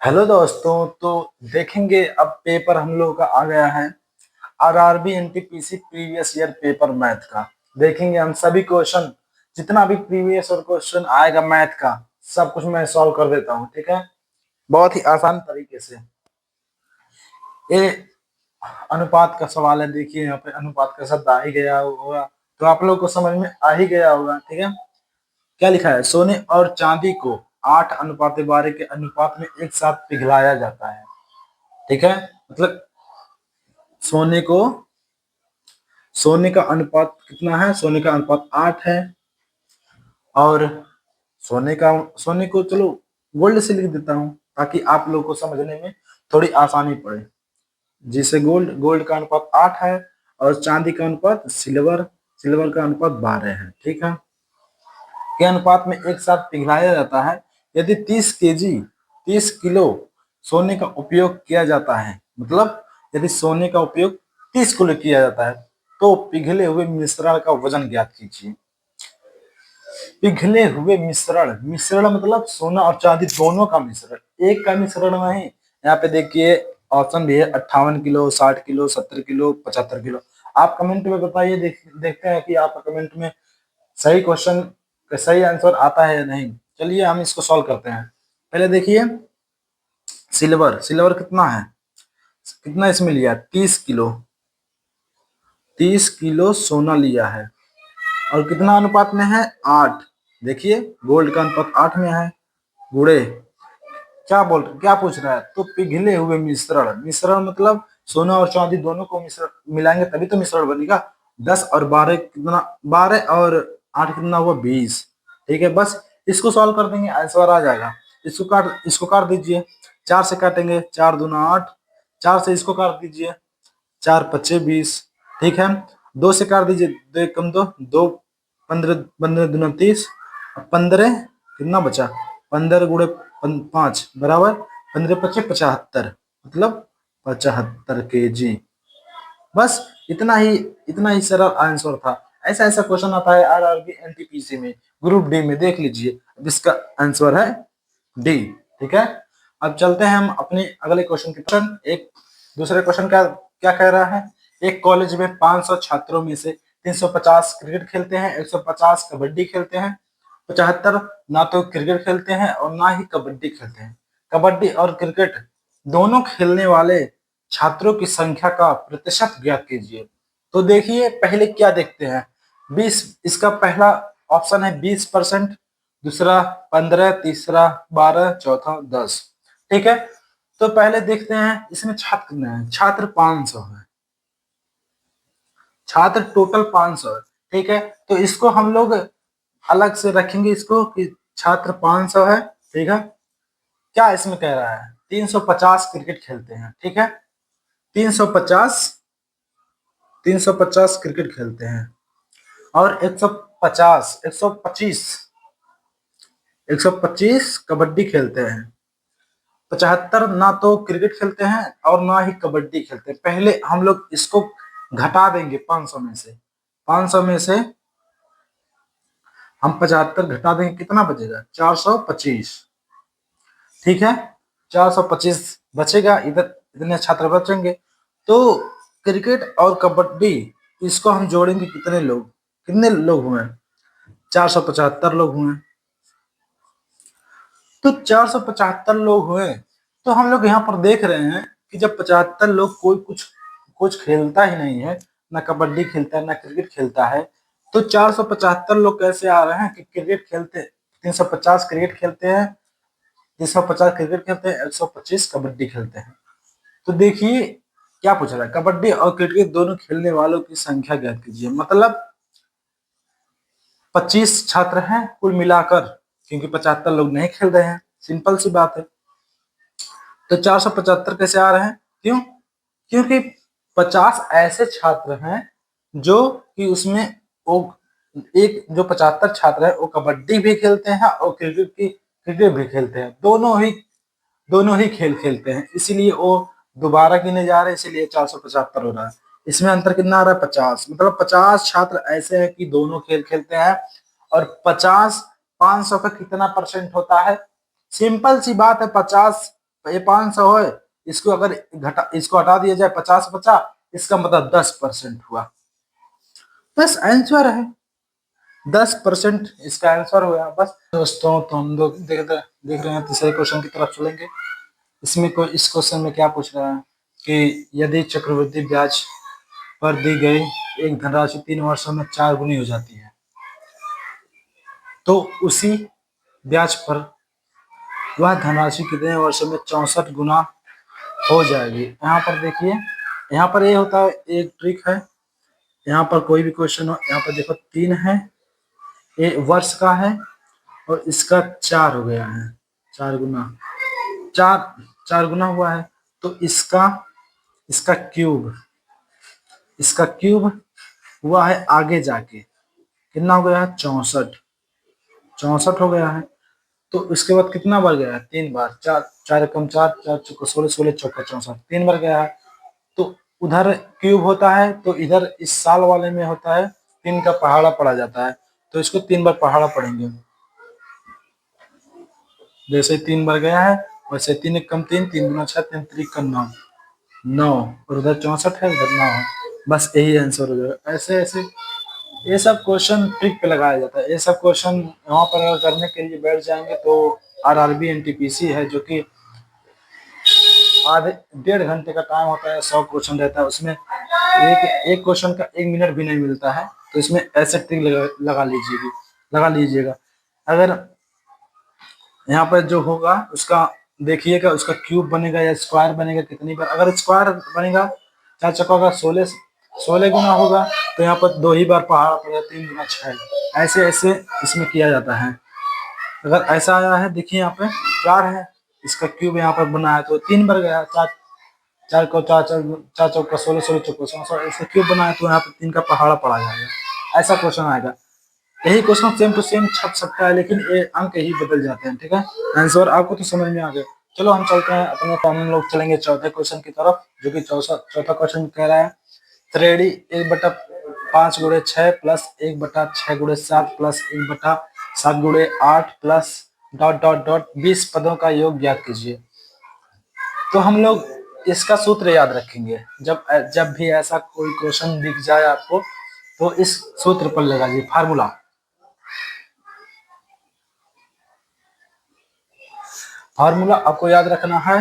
Hello दोस्तों। तो देखेंगे अब पेपर हम लोगों का आ गया है। RRB NTPC previous year paper math का देखेंगे हम सभी क्वेश्चन। जितना भी प्रीवियस और क्वेश्चन आएगा मैथ का सब कुछ मैं सॉल्व कर देता हूँ। ठीक है, बहुत ही आसान तरीके से। ये अनुपात का सवाल है। देखिए यहाँ पे अनुपात का शब्द आ ही गया होगा, तो आप लोग को समझ में आ ही गया होगा। ठीक है, क्या लिखा है? सोने और चांदी को 8:12 के अनुपात में एक साथ पिघलाया जाता है। ठीक है, मतलब सोने को सोने का अनुपात कितना है? सोने का अनुपात 8 है। और सोने को चलो गोल्ड से लिख देता हूँ ताकि आप लोग को समझने में थोड़ी आसानी पड़े। जिसे गोल्ड का अनुपात 8 है और चांदी का अनुपात सिल्वर का अनुपात 12 है। ठीक है, के अनुपात में एक साथ पिघलाया जाता है। यदि 30 किलो सोने का उपयोग किया जाता है, मतलब यदि सोने का उपयोग 30 किलो किया जाता है, तो पिघले हुए मिश्रण का वजन ज्ञात कीजिए। पिघले हुए मिश्रण, मिश्रण मतलब सोना और चांदी दोनों का मिश्रण, एक का मिश्रण नहीं। यहाँ पे देखिए ऑप्शन भी है 58 किलो, 60 किलो, 70 किलो, 75 किलो। आप कमेंट में बताइए, देखते हैं कि आपका कमेंट में सही क्वेश्चन का सही आंसर आता है या नहीं। चलिए हम इसको सॉल्व करते हैं। पहले देखिए सिल्वर, सिल्वर कितना है, कितना इसमें लिया? 30 किलो। 30 किलो सोना लिया है और कितना अनुपात में है? 8। देखिए गोल्ड का अनुपात 8 में है। गुड़े क्या पूछ रहा है? तो पिघले हुए मिश्रण, मिश्रण मतलब सोना और चांदी दोनों को मिश्रण मिलाएंगे तभी तो मिश्रण बनेगा। 10 और 12 कितना? 12 और 8 कितना हुआ? 20। ठीक है, बस इसको सॉल्व कर देंगे, आंसर आ जाएगा। इसको काट दीजिए। 4 से काटेंगे, 4 दूना 8। 4 से इसको काट दीजिए, 4 पच्चे 20। ठीक है, 2 से काट दीजिए, 2 एक कम दो 15, 15 दूना 30। 15 कितना बचा? 15 गुणे 5 बराबर 15 पच्चे 75, मतलब 75 kg। बस इतना ही सरल आंसर था। ऐसा ऐसा क्वेश्चन आता है आरआरबी एनटीपीसी में, ग्रुप डी में, देख लीजिए। अब इसका आंसर है डी। ठीक है, अब चलते हैं हम अपने अगले क्वेश्चन की तरफ। एक दूसरे क्वेश्चन क्या क्या कह रहा है? एक कॉलेज में 500 छात्रों में से 350 क्रिकेट खेलते हैं, 150 कबड्डी खेलते हैं, 75 ना तो क्रिकेट खेलते हैं और ना ही कबड्डी खेलते हैं। कबड्डी और क्रिकेट दोनों खेलने वाले छात्रों की संख्या का प्रतिशत ज्ञात कीजिए। तो देखिए पहले क्या देखते हैं। 20, इसका पहला ऑप्शन है 20%, दूसरा 15, तीसरा 12, चौथा 10। ठीक है, तो पहले देखते हैं इसमें छात्र कितने हैं। छात्र 500 है, छात्र टोटल 500 है। ठीक है, तो इसको हम लोग अलग से रखेंगे इसको कि छात्र 500 है। ठीक है, क्या इसमें कह रहा है? 350 क्रिकेट खेलते हैं। ठीक है, 350 350 क्रिकेट खेलते हैं और 150 125 125 कबड्डी खेलते हैं। 75 ना तो क्रिकेट खेलते हैं और ना ही कबड्डी खेलते हैं। पहले हम लोग इसको घटा देंगे 500 में से। 500 में से हम 75 घटा देंगे, कितना बचेगा? 425। ठीक है, 425 बचेगा। इधर इतने छात्र बचेंगे। तो क्रिकेट और कबड्डी इसको हम जोड़ेंगे, कितने लोग हुए? 475 लोग हुए। तो 475 लोग हुए, तो हम लोग यहाँ पर देख रहे हैं कि जब 75 लोग कोई कुछ कुछ खेलता ही नहीं है, ना कबड्डी खेलता है ना क्रिकेट खेलता है, तो 475 लोग कैसे आ रहे हैं कि क्रिकेट खेलते? 350 क्रिकेट खेलते हैं, 350 क्रिकेट खेलते हैं, 125 कबड्डी खेलते हैं। तो देखिए क्या पूछ रहा है, कबड्डी और क्रिकेट दोनों खेलने वालों की संख्या ज्ञात कीजिए। मतलब 25 छात्र हैं कुल मिलाकर, क्योंकि 75 लोग नहीं खेल रहे हैं, सिंपल सी बात है। तो 475 कैसे आ रहे हैं? क्यों? क्योंकि 50 ऐसे छात्र हैं जो कि उसमें वो एक जो 75 छात्र है वो कबड्डी भी खेलते हैं और क्रिकेट भी खेलते हैं। दोनों ही खेल खेलते हैं, इसीलिए वो दोबारा गिने जा रहे हैं, इसीलिए 475 हो रहा है। इसमें अंतर कितना आ रहा है? 50। मतलब 50 छात्र ऐसे हैं कि दोनों खेल खेलते हैं। और 50 500 का कितना परसेंट होता है? सिंपल सी बात है, 50 ये 500 है, इसको अगर इसको हटा दिया जाए 50-50, इसका मतलब 10% हुआ। बस आंसर है 10%, इसका आंसर हुआ बस। दोस्तों तो हम लोग देख रहे हैं तीसरे क्वेश्चन की तरफ चलेंगे। इसमें इस क्वेश्चन में क्या पूछ रहा है कि यदि चक्रवृद्धि ब्याज पर दी गई एक धनराशि 3 वर्षों में 4 गुनी हो जाती है, तो उसी ब्याज पर वह धनराशि कितने वर्षों में 64 गुना हो जाएगी। यहाँ पर देखिए, यहाँ पर ये होता है, एक ट्रिक है। यहाँ पर कोई भी क्वेश्चन हो, यहाँ पर देखो 3 है, ये वर्ष का है और इसका 4 हो गया है, 4 गुना, 4 गुना हुआ है, तो इसका इसका क्यूब हुआ है आगे जाके, कितना हो गया है 64 हो गया है। तो उसके बाद कितना बार गया है 3 बार, 4 कम 4, 4 चौका 16, 16 चौका 64, 3 बार गया है। तो उधर क्यूब होता है तो इधर इस साल वाले में होता है 3 का पहाड़ा पड़ा जाता है, तो इसको 3 बार पहाड़ा पड़ेंगे। जैसे 3 बार गया है वैसे 3 एक कम 3, 3 गुना 6, 3 3 का 9 और उधर 64 है, उधर 9 है। बस यही आंसर हो जाएगा। ऐसे ऐसे ये सब क्वेश्चन ट्रिक पे लगाया जाता है। ये सब क्वेश्चन यहाँ पर अगर करने के लिए बैठ जाएंगे तो आरआरबी एनटीपीसी है, जो कि आधे 1.5 घंटे का टाइम होता है, 100 क्वेश्चन रहता है उसमें, एक क्वेश्चन का 1 मिनट भी नहीं मिलता है। तो इसमें ऐसे ट्रिक लगा लीजिएगा। अगर यहाँ पर जो होगा उसका देखिएगा, उसका क्यूब बनेगा या स्क्वायर बनेगा कितनी बार। अगर स्क्वायर बनेगा 4 चक्का का 16 गुना होगा, तो यहाँ पर 2 ही बार पहाड़ा पड़ेगा, 3 गुना 6। ऐसे ऐसे इसमें किया जाता है। अगर ऐसा आया है, देखिए यहाँ पे 4 है, इसका क्यूब यहाँ पर बना है तो 3 बार गया, 4 4 को 4 4 चौका 16, 16 चौका 64, ऐसे क्यूब बना है तो यहाँ पे 3 का पहाड़ा पड़ा जाएगा। ऐसा क्वेश्चन आएगा। यही क्वेश्चन सेम टू सेम छप सकता है, लेकिन ये अंक ही बदल जाते हैं। ठीक है, आंसर आपको तो समझ में आ गया। चलो हम चलते हैं अपने, हम लोग चलेंगे चौथे क्वेश्चन की तरफ, जो कि चौथा क्वेश्चन कह रहा है त्रेड़ी 1/5 गुणे 6 प्लस 1/6 गुणे 7 प्लस 1/7 गुणे 8 प्लस डॉट डॉट डॉट 20 पदों का योग ज्ञात कीजिए। तो हम लोग इसका सूत्र याद रखेंगे। जब भी ऐसा कोई क्वेश्चन दिख जाए आपको, तो इस सूत्र पर लगाइए, फार्मूला आपको याद रखना है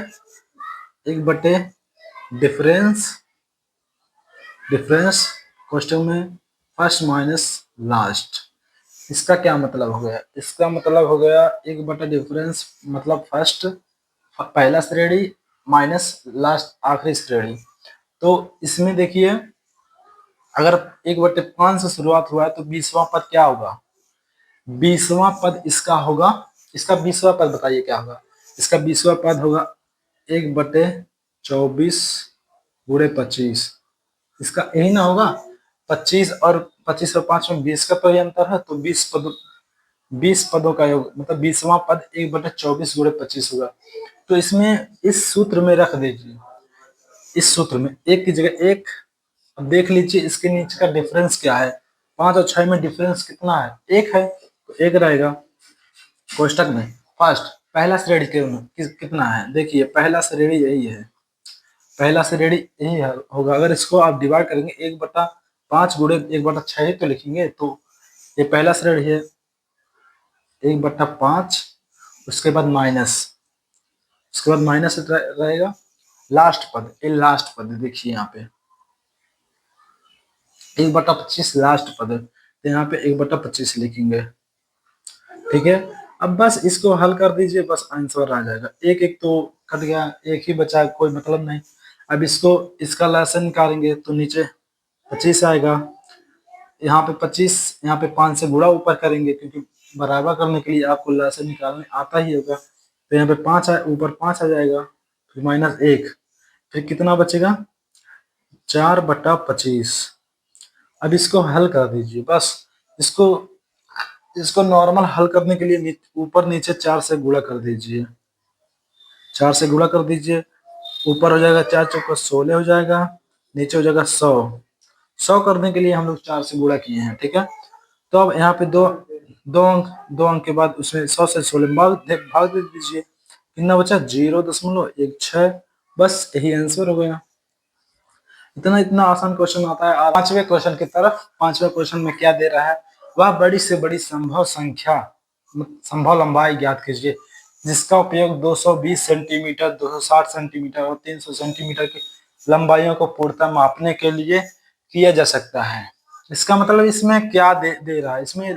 1/, डिफरेंस क्वेश्चन में फर्स्ट माइनस लास्ट। इसका क्या मतलब हो गया? इसका मतलब हो गया 1/, डिफरेंस मतलब फर्स्ट, पहला श्रेणी, माइनस लास्ट आखिरी श्रेणी। तो इसमें देखिए, अगर 1/5 से शुरुआत हुआ है तो 20वां पद क्या होगा? 20वां पद इसका होगा। इसका 20वां पद बताइए क्या होगा? इसका 20वां पद होगा 1/24 गुणे 25। इसका यही ना होगा, 25 और 5 में 20 का तो ये अंतर है, तो 20 पदों का योग मतलब 20वां पद 1/24 गुणे 25 होगा। तो इसमें इस सूत्र में रख दीजिए, इस सूत्र में 1 की जगह 1। अब देख लीजिए इसके नीचे का डिफरेंस क्या है, 5 और 6 में डिफरेंस कितना है? 1 है, तो 1 रहेगा कोष्टक में। फर्स्ट पहला श्रेणी कितना है? देखिए पहला श्रेणी यही है, पहला श्रेणी यही होगा। अगर इसको आप डिवाइड करेंगे 1/5 गुणे 1/6 ही तो लिखेंगे, तो ये पहला श्रेणी है 1/5, उसके बाद माइनस रहेगा लास्ट पद। ये लास्ट पद देखिए यहाँ पे 1/25 लास्ट पद, तो यहाँ पे 1/25 लिखेंगे। ठीक है, अब बस इसको हल कर दीजिए, बस आंसर आ जाएगा। एक एक तो कट गया, एक ही बचा, कोई मतलब नहीं। अब इसको इसका लहसन निकालेंगे तो नीचे 25 आएगा, यहाँ पे 25, यहाँ पे 5 से गुणा ऊपर करेंगे, क्योंकि बराबर करने के लिए आपको लहसन निकालने आता ही होगा। तो यहाँ पे 5 ऊपर 5 आ जाएगा, फिर -1, फिर कितना बचेगा 4/25। अब इसको हल कर दीजिए, बस इसको नॉर्मल हल करने के लिए ऊपर नीचे 4 से गुणा कर दीजिए, 4 से गुणा कर दीजिए। ऊपर हो जाएगा 4 चौका 16 हो जाएगा, नीचे हो जाएगा 100 करने के लिए हम लोग 4 से गुणा किए हैं। ठीक है, तो अब यहाँ पे दो अंक के बाद उसमें 100 से 16 भाग दे दीजिए। कितना बचा 0.16। बस यही आंसर हो गया। इतना इतना आसान क्वेश्चन आता है। पांचवें क्वेश्चन की तरफ। पांचवें क्वेश्चन में क्या दे रहा है, वह बड़ी से बड़ी संभव संख्या, संभव लंबाई ज्ञात कीजिए जिसका उपयोग 220 सेंटीमीटर, 260 सेंटीमीटर और 300 सेंटीमीटर की लंबाइयों को पूर्णतः मापने के लिए किया जा सकता है। इसका मतलब इसमें क्या दे रहा है, इसमें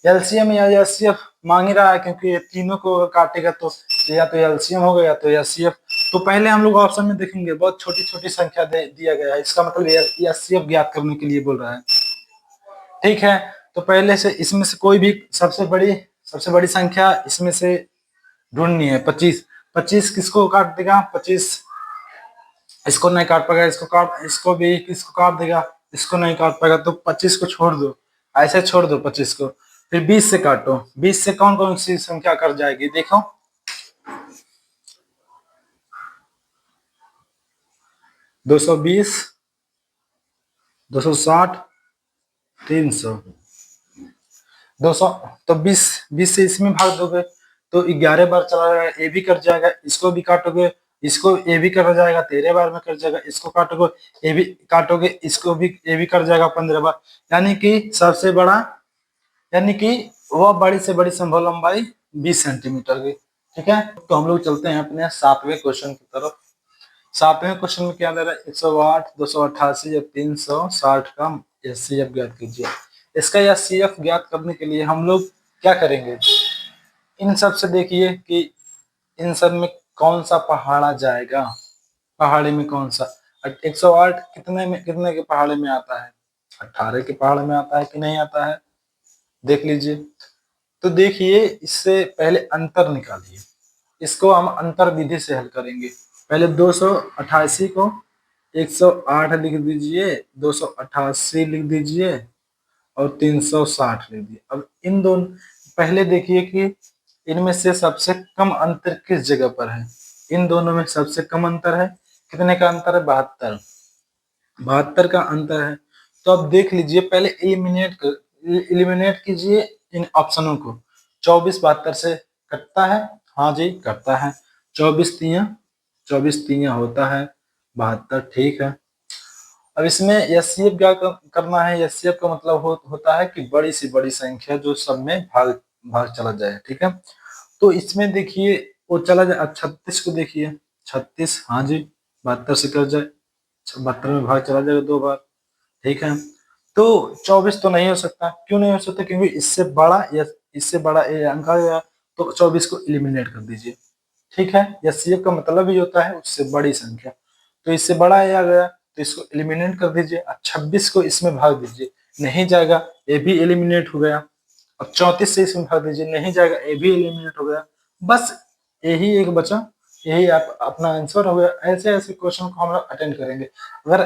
एलसीएम या एचसीएफ मांग ही रहा है, क्योंकि ये तीनों को काटेगा तो या तो एलसीएम होगा या तो एचसीएफ। तो पहले हम लोग ऑप्शन में देखेंगे, बहुत छोटी छोटी संख्या दिया गया है, इसका मतलब एचसीएफ ज्ञात करने के लिए बोल रहा है। ठीक है, तो पहले से इसमें से कोई भी सबसे बड़ी संख्या इसमें से ढूंढनी है। 25। 25 किसको काट देगा, 25 इसको नहीं काट पाएगा, इसको भी किसको काट देगा, इसको नहीं काट पाएगा, तो 25 को छोड़ दो, ऐसे छोड़ दो 25 को। फिर 20 से काटो, 20 से कौन कौन सी संख्या कट जाएगी देखो, 220, 260, 300, 200। तो 20 से इसमें भाग दोगे तो 11 बार चला जाएगा, ये भी कट जाएगा, इसको भी काटोगे, इसको ये भी कट जाएगा, 13 बार में कट जाएगा, इसको काटोगे, ये भी काटोगे, इसको भी, ये भी कट जाएगा 15 बार। यानी कि सबसे बड़ा, यानी कि वह बड़ी से बड़ी संभव लंबाई 20 सेंटीमीटर की। ठीक है, तो हम लोग चलते हैं अपने सातवें क्वेश्चन की तरफ। सातवें क्वेश्चन में क्या दे रहा है, 108, 288 या 360 का एचसीएफ ज्ञात कीजिए। इसका एचसीएफ ज्ञात करने के लिए हम लोग क्या करेंगे, इन सब से देखिए कि इन सब में कौन सा पहाड़ा जाएगा, पहाड़ी में कौन सा। 108 कितने के पहाड़े में आता है, 18 के पहाड़ में आता है कि नहीं आता है, देख लीजिए। तो देखिए, इससे पहले अंतर निकालिए, इसको हम अंतर विधि से हल करेंगे। पहले 288 को 108 लिख दीजिए, 288 लिख दीजिए और 360 लिख दीजिए। अब इन दोनों, पहले देखिए कि इनमें से सबसे कम अंतर किस जगह पर है। इन दोनों में सबसे कम अंतर है, कितने का अंतर है, 72। 72 का अंतर है। तो अब देख लीजिए, पहले एलिमिनेट कीजिए इन ऑप्शनों को। 24 72 से कटता है, हाँ जी कटता है। 24 तीया होता है 72, ठीक है। अब इसमें एचसीएफ क्या करना है, एचसीएफ का मतलब होता है कि बड़ी से बड़ी संख्या जो सब में भाग भाग चला जाए। ठीक है, तो इसमें देखिए वो चला जाए, 36 को देखिए, 36, हाँ जी 72 से कट जाए, 72 में भाग चला जाएगा 2 बार। ठीक है, तो 24 तो नहीं हो सकता, क्यों नहीं हो सकता, क्योंकि इससे बड़ा या इससे बड़ा ये अंक आ गया, तो 24 को एलिमिनेट कर दीजिए। ठीक है, एचसीएफ का मतलब ही होता है उससे बड़ी संख्या, तो इससे बड़ा ये आ गया तो इसको एलिमिनेट कर दीजिए। अब 26 को इसमें भाग दीजिए, नहीं जाएगा, ये भी एलिमिनेट हो गया। अब 34 से इसमें भाग दीजिए, नहीं जाएगा, ये भी एलिमिनेट हो गया। बस यही एक बचा, यही आप अपना आंसर हो गया। ऐसे ऐसे क्वेश्चन को हम लोग अटेंड करेंगे। अगर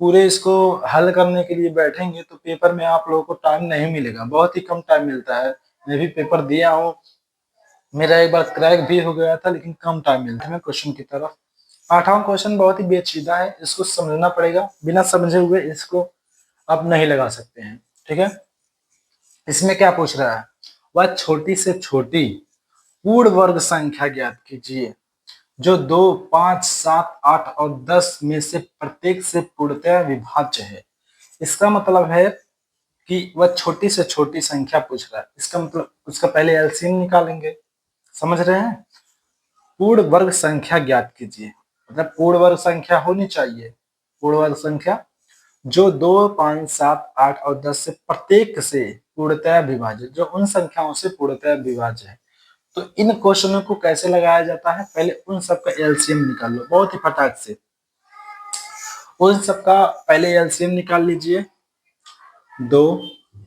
पूरे इसको हल करने के लिए बैठेंगे तो पेपर में आप लोगों को टाइम नहीं मिलेगा, बहुत ही कम टाइम मिलता है। मैं भी पेपर दिया हूँ, मेरा एक बार क्रैक भी हो गया था, लेकिन कम टाइम मिलता है। क्वेश्चन की तरफ, आठवां क्वेश्चन बहुत ही पेचीदा है, इसको समझना पड़ेगा, बिना समझे हुए इसको आप नहीं लगा सकते हैं। ठीक है, इसमें क्या पूछ रहा है, वह छोटी से छोटी पूर्ण वर्ग संख्या ज्ञात कीजिए जो 2, 5, 7, 8 और 10 में से प्रत्येक से पूर्णतः विभाज्य है। इसका मतलब है कि वह छोटी से छोटी संख्या पूछ रहा है, इसका मतलब उसका पहले एलसीएम निकालेंगे, समझ रहे हैं। पूर्ण वर्ग संख्या ज्ञात कीजिए, मतलब पूर्ण वर्ग संख्या होनी चाहिए, पूर्ण वर्ग संख्या जो 2, 5, 7, 8 और 10 से प्रत्येक से पूर्णतः विभाज्य, जो उन संख्याओं से पूर्णतः विभाज्य है। तो इन क्वेश्चनों को कैसे लगाया जाता है, पहले उन सब का एलसीएम निकाल लो बहुत ही फटाक से। उन सब का पहले एलसीएम निकाल लीजिए, 2,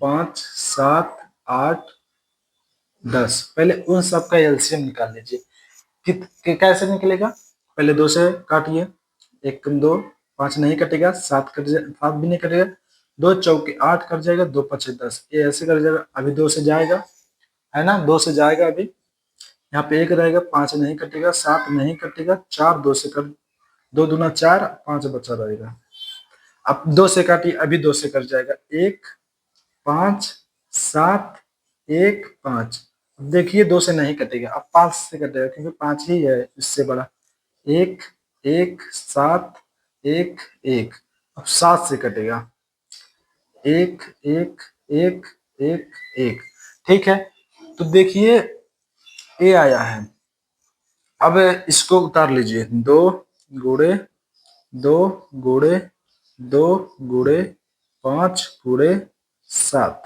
5, 7, 8, 10, पहले उन सब का एलसीएम निकाल लीजिए। कैसे निकलेगा, पहले 2 से काटिए, 1 2, 5 नहीं कटेगा, 7 कट जाए, 7 भी नहीं कटेगा, 2 चौके 8 कट जाएगा, 2 5 10, ये ऐसे कट जाएगा। अभी 2 से जाएगा, है ना, 2 से जाएगा, अभी यहाँ पे 1 रहेगा, 5 नहीं कटेगा, 7 नहीं कटेगा, 4 2 से कट, 2 दूना 4, 5 बचा रहेगा। अब 2 से काटिए, अभी 2 से कट जाएगा, 1 5 7 1 5, देखिए 2 से नहीं कटेगा, अब 5 से कटेगा क्योंकि 5 ही है इससे बड़ा। 1 1 7 1 1, अब 7 से कटेगा। 1 1 1 1 1, ठीक है। तो देखिए ए आया है, अब इसको उतार लीजिए। 2 गुणे 2 गुणे 2 गुणे 5 गुणे 7।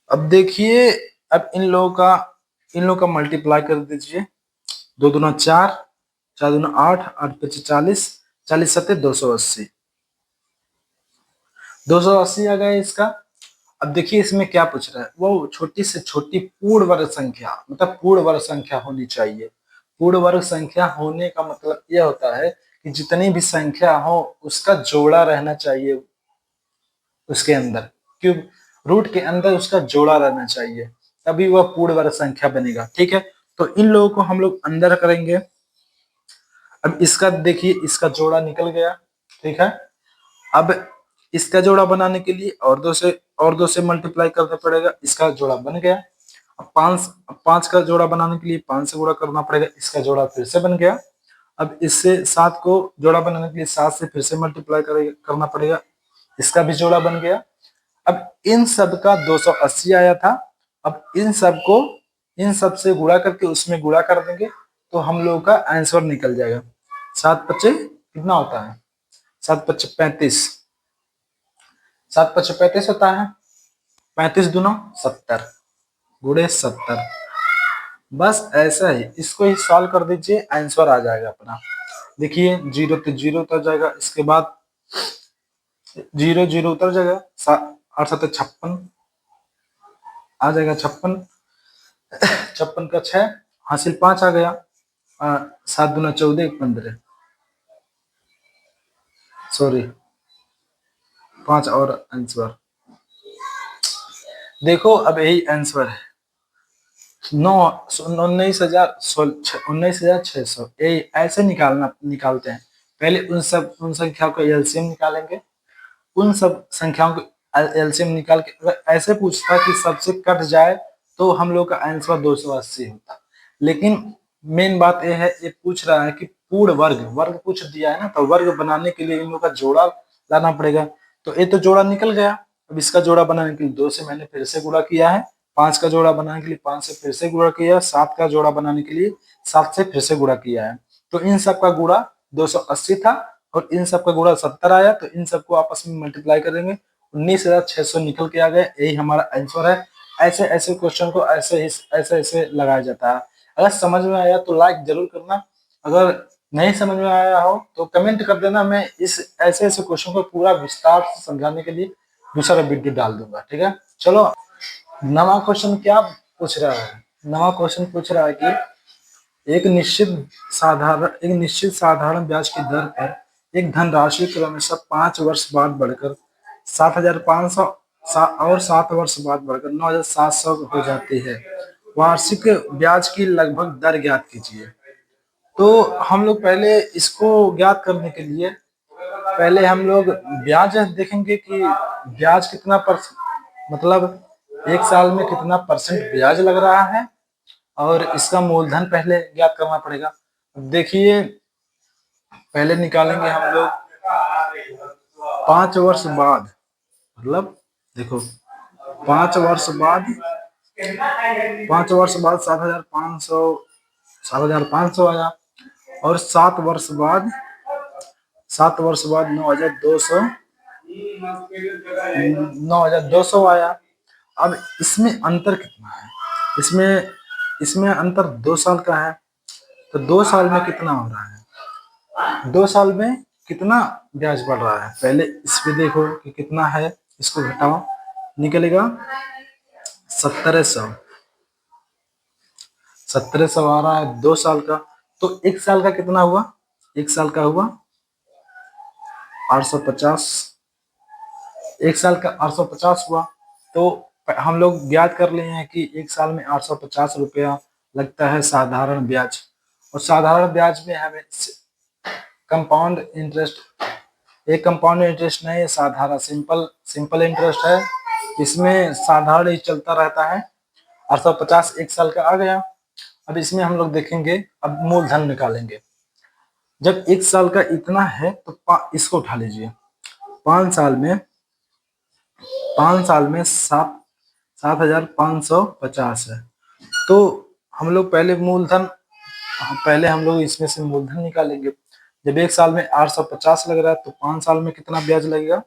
अब देखिए, अब इन लोगों का मल्टीप्लाई कर दीजिए। 2 दूना 4, 4 दूना 8, 8 पचे 40, 40 सत्ते 280, 280 आ गया इसका। अब देखिए इसमें क्या पूछ रहा है, वो छोटी से छोटी पूर्ण वर्ग संख्या, मतलब पूर्ण वर्ग संख्या होनी चाहिए। पूर्ण वर्ग संख्या होने का मतलब यह होता है कि जितनी भी संख्या हो उसका जोड़ा रहना चाहिए उसके अंदर, क्यों, रूट के अंदर उसका जोड़ा रहना चाहिए, तभी वह पूर्ण वर्ग संख्या बनेगा, ठीक है। तो इन लोगों को हम लोग अंदर करेंगे। अब इसका देखिए, इसका जोड़ा निकल गया, ठीक है। अब इसका जोड़ा बनाने के लिए और दो से मल्टीप्लाई करना पड़ेगा, इसका जोड़ा बन गया। अब 5 का जोड़ा बनाने के लिए 5 से गुणा करना पड़ेगा, इसका जोड़ा फिर से बन गया। अब इससे 7 को जोड़ा बनाने के लिए 7 से फिर से मल्टीप्लाई करना पड़ेगा, इसका भी जोड़ा बन गया। अब इन सब का 280 आया था, अब इन सब से गुणा करके उसमें गुणा कर देंगे तो हम लोगों का आंसर निकल जाएगा। 7 पच्चे कितना होता है, 7 पच्चे 35, 7 पच्चे 35 होता है। 35 दूना 70 गुणे 70, बस ऐसा ही इसको ही सॉल्व कर दीजिए, आंसर आ जाएगा अपना। देखिए 0 तो 0 उतर जाएगा, इसके बाद 0 0 उतर जाएगा, 8 7 56 आ जाएगा, 56 56 का 6 हासिल 5 आ गया। 7 दूना 14 15, सॉरी 5 और आंसर। देखो अब यही आंसर है, 19,600 यही ऐसे निकालते हैं। पहले उन संख्याओं का एलसीएम निकालेंगे, उन सब संख्याओं को एलसीएम निकाल के अगर ऐसे पूछता कि सबसे कट जाए तो हम लोग का आंसर 280 होता। लेकिन मेन बात यह है, ये पूछ रहा है कि पूर्ण वर्ग पूछ दिया है ना, तो वर्ग बनाने के लिए इन लोग का जोड़ा लाना पड़ेगा। तो ये तो जोड़ा निकल गया, अब इसका जोड़ा बनाने के लिए 2 से मैंने फिर से गुणा किया है, 5 का जोड़ा बनाने के लिए 5 से फिर से गुणा किया, 7 का जोड़ा बनाने के लिए 7 से फिर से गुणा किया है। तो इन सब का गुणा 280 था और इन सब का गुणा 70 आया, तो इन सबको आपस में मल्टीप्लाई करेंगे, 19,600 निकल के आ गए, यही हमारा आंसर है। ऐसे ऐसे क्वेश्चन को ऐसे ऐसे लगाया जाता है। अगर समझ में आया तो लाइक जरूर करना, अगर नहीं समझ में आया हो तो कमेंट कर देना, मैं इस ऐसे ऐसे क्वेश्चन को पूरा विस्तार से समझाने के लिए दूसरा वीडियो डाल दूंगा, ठीक है। चलो, नवा क्वेश्चन क्या पूछ रहा है, नवा क्वेश्चन पूछ रहा है कि एक निश्चित साधारण ब्याज की दर पर एक धनराशि क्रमशः 5 वर्ष बाद बढ़कर 7,500 और 7 वर्ष बाद बढ़कर 9,700 हो जाती है। वार्षिक ब्याज की लगभग दर ज्ञात कीजिए। तो हम लोग पहले इसको ज्ञात करने के लिए पहले हम लोग ब्याज देखेंगे कि ब्याज कितना मतलब एक साल में कितना परसेंट ब्याज लग रहा है, और इसका मूलधन पहले ज्ञात करना पड़ेगा। देखिए पहले निकालेंगे हम लोग 5 वर्ष बाद, मतलब देखो 5 वर्ष बाद 7,500 आया, और 7 वर्ष बाद 9,200 आया। अब इसमें अंतर कितना है, इसमें इसमें अंतर 2 साल का है, तो 2 साल में कितना हो रहा है, 2 साल में कितना ब्याज बढ़ रहा है, पहले इस पे देखो कि कितना है, इसको घटाओ, निकलेगा 1700 आ रहा है 2 साल का। तो 1 साल का कितना हुआ, 1 साल का हुआ 850, 1 साल का 850 हुआ। तो हम लोग ज्ञात कर लिए हैं कि 1 साल में 850 रुपया लगता है साधारण ब्याज, और साधारण ब्याज में हमें कंपाउंड इंटरेस्ट, एक कंपाउंड इंटरेस्ट नहीं, साधारण सिंपल इंटरेस्ट है, इसमें साधारण ही चलता रहता है। 850 1 साल का आ गया। अब इसमें हम लोग देखेंगे, अब मूलधन निकालेंगे। जब 1 साल का इतना है तो इसको उठा लीजिए। 5 साल में 7,550 है। तो हम लोग पहले हम लोग इसमें से मूलधन निकालेंगे। जब 1 साल में 850 लग रहा है तो 5 साल में कितना ब्याज लगेगा,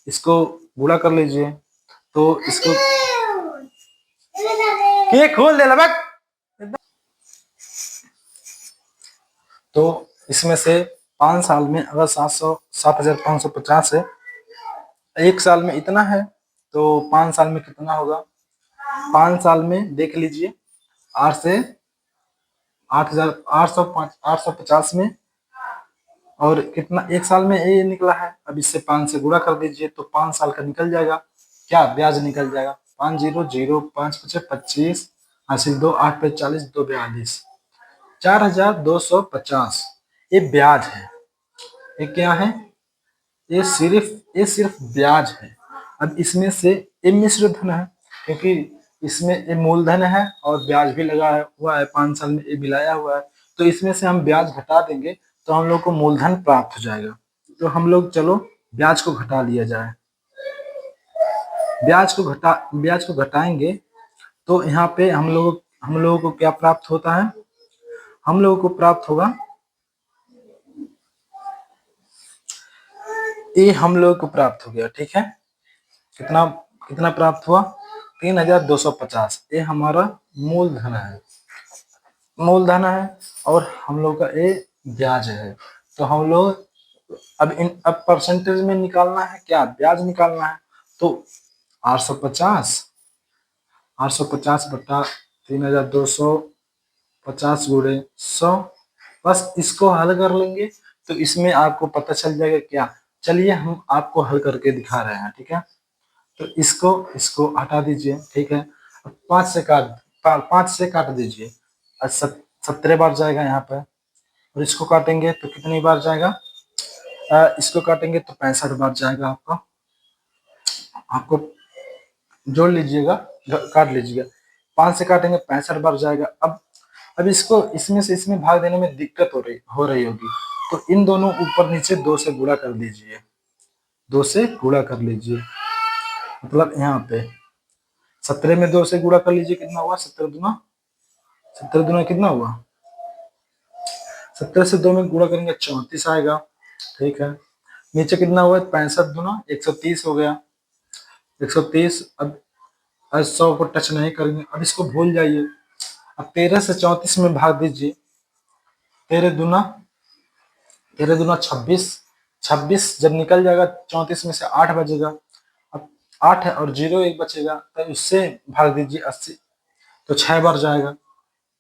इसको गुणा कर लीजिए। तो इसको के खोल दे लबक। तो इसमें से 5 साल में अगर 7,550 है, 1 साल में इतना है तो 5 साल में कितना होगा। 5 साल में देख लीजिए, 8 से 850 में, और कितना 1 साल में ये निकला है। अब इससे 5 से गुणा कर दीजिए तो 5 साल का निकल जाएगा, क्या ब्याज निकल जाएगा। 5 0 0 5 5 25 हासिल 2 8 पे 40 2 42 4,250 ये ब्याज है। ये क्या है, ये सिर्फ ब्याज है। अब इसमें से ये मिश्र धन है, क्योंकि इसमें ये मूलधन है और ब्याज भी लगा हुआ है, 5 साल में ये मिलाया हुआ है। तो इसमें से हम ब्याज घटा देंगे तो हम लोग को मूलधन प्राप्त हो जाएगा। तो हम लोग चलो ब्याज को घटा लिया जाए। ब्याज को घटाएंगे तो यहाँ पे हम लोगों को क्या प्राप्त होता है, हम लोगों को प्राप्त होगा, ये हम लोगों को प्राप्त हो गया। ठीक है, कितना कितना प्राप्त हुआ, 3,250। ये हमारा मूलधन है और हम लोग का ये ब्याज है। तो हम लोग अब परसेंटेज में निकालना है, क्या ब्याज निकालना है। तो 850 बटा 3,250 गुणे 100, बस इसको हल कर लेंगे तो इसमें आपको पता चल जाएगा क्या। चलिए हम आपको हल करके दिखा रहे हैं। ठीक है, तो इसको हटा दीजिए। ठीक है, 5 से काट दीजिए, 17 बार जाएगा यहाँ पे। और इसको काटेंगे तो कितनी बार जाएगा, इसको काटेंगे तो 65 बार जाएगा। आपको जोड़ लीजिएगा, काट लीजिएगा। 5 से काटेंगे 65 बार जाएगा। अब इसको इसमें से इसमें भाग देने में दिक्कत हो रही होगी, तो इन दोनों ऊपर नीचे 2 से गुणा कर दीजिए। 2 से गुणा कर लीजिए, मतलब यहाँ पे 17 में 2 से गुणा कर लीजिए, कितना हुआ, 17 दूना कितना हुआ, 17 से 2 में गुणा करेंगे 34 आएगा। ठीक है, नीचे कितना हुआ, 65 दूना 130 हो गया, 130। अब 100 को टच नहीं करेंगे, अब इसको भूल जाइए। अब 13 से 34 में भाग दीजिए, 13 दूना 26, 26 जब निकल जाएगा 34 में से 8 बचेगा। अब 8 है और 0 1 बचेगा, तो इससे भाग दीजिए 80, तो 6 बार जाएगा,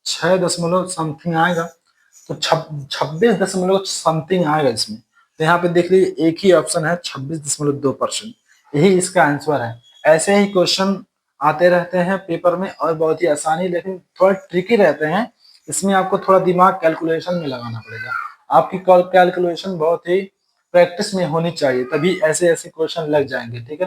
6 दशमलव समथिंग आएगा। तो 26 दशमलव समथिंग आएगा इसमें। तो यहाँ पे देख लीजिए एक ही ऑप्शन है, 26.2%, यही इसका आंसर है। ऐसे ही क्वेश्चन आते रहते हैं पेपर में और बहुत ही आसानी, लेकिन थोड़ा ट्रिकी रहते हैं। इसमें आपको थोड़ा दिमाग कैलकुलेशन में लगाना पड़ेगा। आपकी कैलकुलेशन बहुत ही प्रैक्टिस में होनी चाहिए, तभी ऐसे ऐसे क्वेश्चन लग जाएंगे। ठीक है।